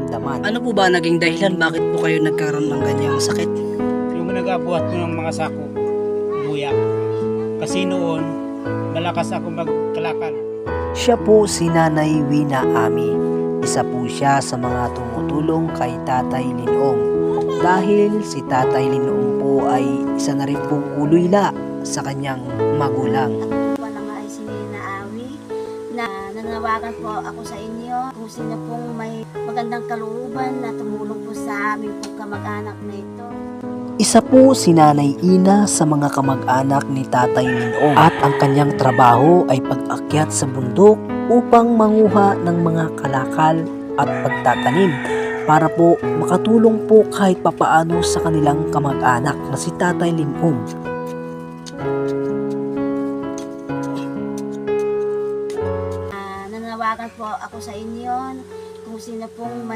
nararamdaman. Ano po ba naging dahilan bakit po kayo nagkaroon ng ganyang sakit? Yung nag-abuhat ko ng mga sako, buya. Kasi noon, malakas ako magkalakal. Siya po si Nanay Wina Ami. Isa po siya sa mga tumutulong kay Tatay Linong. Dahil si Tatay Linong po ay isa na rin pong uluyla sa kanyang magulang. Wala nga ay si Nina Awi na nanawagan po ako sa inyo kung sino pong may magandang kalooban na tumulong po sa aming pong kamag-anak na ito. Isa po si Nanay Ina sa mga kamag-anak ni Tatay Linong at ang kanyang trabaho ay pag-akyat sa bundok upang manguha ng mga kalakal at pagtatanim para po makatulong po kahit papaano sa kanilang kamag-anak na si Tatay Linong. Nanawagan po ako sa inyo kung sino pong may